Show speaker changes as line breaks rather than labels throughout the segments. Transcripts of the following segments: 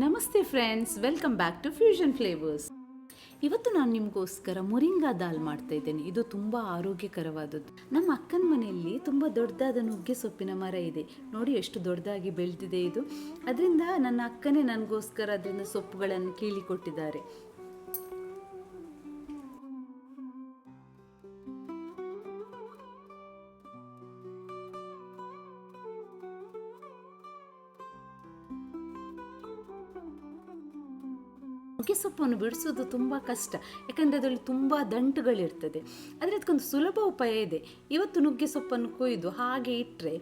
ನಮಸ್ತೆ friends, welcome back to Fusion Flavours. ಇವತ್ತು ನಾನು ನಿಮಗೋಸ್ಕರ ಮುರಿಂಗಾ ದಾಲ್ ಮಾಡ್ತಾ ಇದ್ದೇನೆ. ಇದು ತುಂಬ ಆರೋಗ್ಯಕರವಾದದ್ದು. ನಮ್ಮ ಅಕ್ಕನ ಮನೆಯಲ್ಲಿ ತುಂಬ ದೊಡ್ಡದಾದ ನುಗ್ಗೆ ಸೊಪ್ಪಿನ ಮರ ಇದೆ. ನೋಡಿ ಎಷ್ಟು ದೊಡ್ಡದಾಗಿ ಬೆಳೆದಿದೆ ಇದು. ಅದರಿಂದ ನನ್ನ ಅಕ್ಕನೇ ನನಗೋಸ್ಕರ ಅದರಿಂದ ಸೊಪ್ಪುಗಳನ್ನು ಕೀಳಿ ಕೊಟ್ಟಿದ್ದಾರೆ. ನುಗ್ಗೆ ಸೊಪ್ಪನ್ನು ಬಿಡಿಸೋದು ತುಂಬ ಕಷ್ಟ, ಯಾಕಂದರೆ ಅದರಲ್ಲಿ ತುಂಬ ದಂಟುಗಳಿರ್ತದೆ. ಆದರೆ ಅದಕ್ಕೊಂದು ಸುಲಭ ಉಪಾಯ ಇದೆ. ಇವತ್ತು ನುಗ್ಗೆ ಸೊಪ್ಪನ್ನು ಕೊಯ್ದು ಹಾಗೆ ಇಟ್ಟರೆ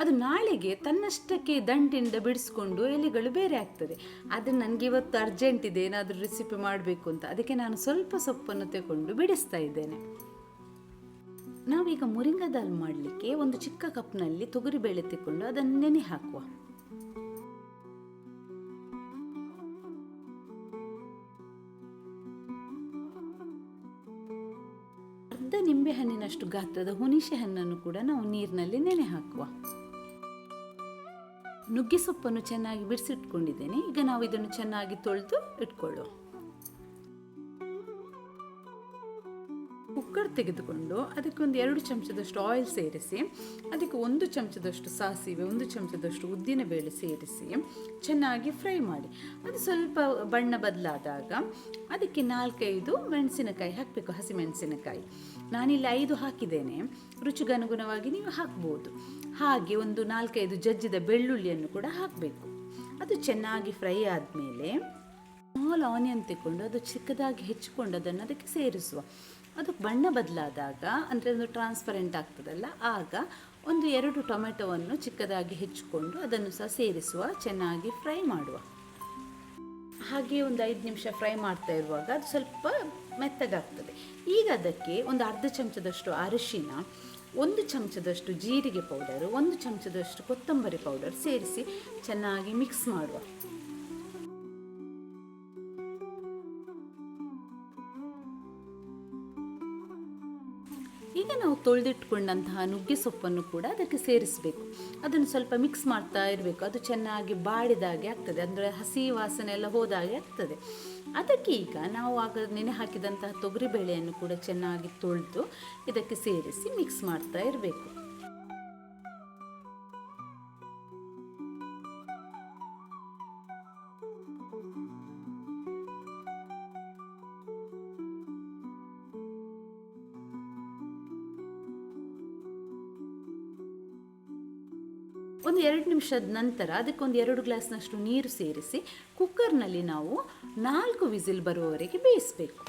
ಅದು ನಾಳೆಗೆ ತನ್ನಷ್ಟಕ್ಕೆ ದಂಟಿನಿಂದ ಬಿಡಿಸ್ಕೊಂಡು ಎಲೆಗಳು ಬೇರೆ ಆಗ್ತದೆ. ಆದರೆ ನನಗೆ ಇವತ್ತು ಅರ್ಜೆಂಟ್ ಇದೆ, ಏನಾದರೂ ರೆಸಿಪಿ ಮಾಡಬೇಕು ಅಂತ, ಅದಕ್ಕೆ ನಾನು ಸ್ವಲ್ಪ ಸೊಪ್ಪನ್ನು ತಗೊಂಡು ಬಿಡಿಸ್ತಾ ಇದ್ದೇನೆ. ನಾವೀಗ ಮುರಿಂಗಾ ದಾಲ್ ಮಾಡಲಿಕ್ಕೆ ಒಂದು ಚಿಕ್ಕ ಕಪ್ನಲ್ಲಿ ತೊಗರಿಬೇಳೆ ತಗೊಂಡು ಅದನ್ನು ನೆನೆ ಹಾಕುವ. ಅರ್ಧ ನಿಂಬೆ ಹಣ್ಣಿನಷ್ಟು ಗಾತ್ರದ ಹುಣಸೆ ಹಣ್ಣನ್ನು ಕೂಡ ನಾವು ನೀರಿನಲ್ಲಿ ನೆನೆ ಹಾಕುವ. ನುಗ್ಗೆ ಸೊಪ್ಪನ್ನು ಚೆನ್ನಾಗಿ ಬಿಡಿಸಿಟ್ಕೊಂಡಿದ್ದೇನೆ. ಈಗ ನಾವು ಇದನ್ನು ಚೆನ್ನಾಗಿ ತೊಳೆದು ಇಟ್ಕೊಳ್ಳುವ. ಕುಕ್ಕರ್ ತೆಗೆದುಕೊಂಡು ಅದಕ್ಕೆ ಒಂದು 2 ಚಮಚದಷ್ಟು ಆಯಿಲ್ ಸೇರಿಸಿ, ಅದಕ್ಕೆ 1 ಚಮಚದಷ್ಟು ಸಾಸಿವೆ, 1 ಚಮಚದಷ್ಟು ಉದ್ದಿನಬೇಳೆ ಸೇರಿಸಿ ಚೆನ್ನಾಗಿ ಫ್ರೈ ಮಾಡಿ. ಅದು ಸ್ವಲ್ಪ ಬಣ್ಣ ಬದಲಾದಾಗ ಅದಕ್ಕೆ 4-5 ಮೆಣಸಿನಕಾಯಿ ಹಾಕಬೇಕು, ಹಸಿಮೆಣಸಿನಕಾಯಿ. ನಾನಿಲ್ಲಿ 5 ಹಾಕಿದ್ದೇನೆ, ರುಚಿಗನುಗುಣವಾಗಿ ನೀವು ಹಾಕ್ಬೋದು. ಹಾಗೆ ಒಂದು 4-5 ಜಜ್ಜಿದ ಬೆಳ್ಳುಳ್ಳಿಯನ್ನು ಕೂಡ ಹಾಕಬೇಕು. ಅದು ಚೆನ್ನಾಗಿ ಫ್ರೈ ಆದಮೇಲೆ ಸ್ಮಾಲ್ ಆನಿಯನ್ ತಗೊಂಡು ಅದು ಚಿಕ್ಕದಾಗಿ ಹೆಚ್ಚಿಕೊಂಡು ಅದನ್ನು ಅದಕ್ಕೆ ಸೇರಿಸುವ. ಅದು ಬಣ್ಣ ಬದಲಾದಾಗ, ಅಂದರೆ ಒಂದು ಟ್ರಾನ್ಸ್ಪರೆಂಟ್ ಆಗ್ತದಲ್ಲ, ಆಗ ಒಂದು 2 ಟೊಮೆಟೊವನ್ನು ಚಿಕ್ಕದಾಗಿ ಹೆಚ್ಚಿಕೊಂಡು ಅದನ್ನು ಸಹ ಸೇರಿಸುವ. ಚೆನ್ನಾಗಿ ಫ್ರೈ ಮಾಡುವ. ಹಾಗೆ ಒಂದು 5 ನಿಮಿಷ ಫ್ರೈ ಮಾಡ್ತಾ ಇರುವಾಗ ಅದು ಸ್ವಲ್ಪ ಮೆತ್ತಗಾಗ್ತದೆ. ಈಗ ಅದಕ್ಕೆ ಒಂದು ಅರ್ಧ ಚಮಚದಷ್ಟು ಅರಿಶಿನ, 1 ಚಮಚದಷ್ಟು ಜೀರಿಗೆ ಪೌಡರು, 1 ಚಮಚದಷ್ಟು ಕೊತ್ತಂಬರಿ ಪೌಡರ್ ಸೇರಿಸಿ ಚೆನ್ನಾಗಿ ಮಿಕ್ಸ್ ಮಾಡುವ. ಈಗ ನಾವು ತೊಳೆದಿಟ್ಕೊಂಡಂತಹ ನುಗ್ಗೆ ಸೊಪ್ಪನ್ನು ಕೂಡ ಅದಕ್ಕೆ ಸೇರಿಸಬೇಕು. ಅದನ್ನು ಸ್ವಲ್ಪ ಮಿಕ್ಸ್ ಮಾಡ್ತಾ ಇರಬೇಕು. ಅದು ಚೆನ್ನಾಗಿ ಬಾಡಿದಾಗೆ ಆಗ್ತದೆ, ಅಂದರೆ ಹಸಿ ವಾಸನೆ ಎಲ್ಲ ಹೋದಾಗೆ ಆಗ್ತದೆ. ಅದಕ್ಕೆ ಈಗ ನಾವು ಆಗ ನೆನೆ ಹಾಕಿದಂತಹ ತೊಗರಿಬೇಳೆಯನ್ನು ಕೂಡ ಚೆನ್ನಾಗಿ ತೊಳೆದು ಇದಕ್ಕೆ ಸೇರಿಸಿ ಮಿಕ್ಸ್ ಮಾಡ್ತಾ ಇರಬೇಕು. ಒಂದು 2 ನಿಮಿಷದ ನಂತರ ಅದಕ್ಕೊಂದು 2 ಗ್ಲಾಸ್ನಷ್ಟು ನೀರು ಸೇರಿಸಿ ಕುಕ್ಕರ್ನಲ್ಲಿ ನಾವು 4 ವಿಸಿಲ್ ಬರುವವರೆಗೆ ಬೇಯಿಸಬೇಕು.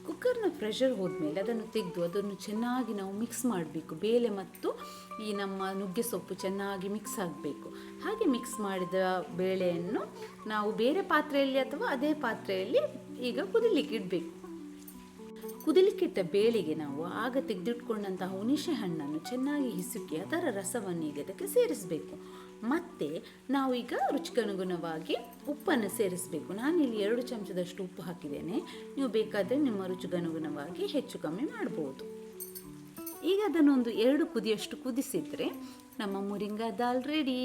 ಕುಕ್ಕರ್ನ ಪ್ರೆಷರ್ ಹೋದ್ಮೇಲೆ ಅದನ್ನು ತೆಗೆದು ಅದನ್ನು ಚೆನ್ನಾಗಿ ನಾವು ಮಿಕ್ಸ್ ಮಾಡಬೇಕು. ಬೇಳೆ ಮತ್ತು ಈ ನಮ್ಮ ನುಗ್ಗೆ ಸೊಪ್ಪು ಚೆನ್ನಾಗಿ ಮಿಕ್ಸ್ ಆಗಬೇಕು. ಹಾಗೆ ಮಿಕ್ಸ್ ಮಾಡಿದ ಬೇಳೆಯನ್ನು ನಾವು ಬೇರೆ ಪಾತ್ರೆಯಲ್ಲಿ ಅಥವಾ ಅದೇ ಪಾತ್ರೆಯಲ್ಲಿ ಈಗ ಕುದಿಲಿಕ್ಕೆ ಇಡಬೇಕು. ಕುದಿಲಿಕ್ಕಿಟ್ಟ ಬೇಳೆಗೆ ನಾವು ಆಗ ತೆಗೆದಿಟ್ಕೊಂಡಂತಹ ಹುಣಸೆ ಹಣ್ಣನ್ನು ಚೆನ್ನಾಗಿ ಹಿಸುಕಿ ಅದರ ರಸವನ್ನು ಈಗ ಅದಕ್ಕೆ ಸೇರಿಸಬೇಕು. ಮತ್ತು ನಾವು ಈಗ ರುಚಿಗನುಗುಣವಾಗಿ ಉಪ್ಪನ್ನು ಸೇರಿಸಬೇಕು. ನಾನಿಲ್ಲಿ 2 ಚಮಚದಷ್ಟು ಉಪ್ಪು ಹಾಕಿದ್ದೇನೆ. ನೀವು ಬೇಕಾದರೆ ನಿಮ್ಮ ರುಚಿಗನುಗುಣವಾಗಿ ಹೆಚ್ಚು ಕಮ್ಮಿ ಮಾಡ್ಬೋದು. ಈಗ ಅದನ್ನೊಂದು 2 ಕುದಿಯಷ್ಟು ಕುದಿಸಿದರೆ ನಮ್ಮ ಮುರಿಂಗಾ ದಾಲ್ ರೆಡಿ.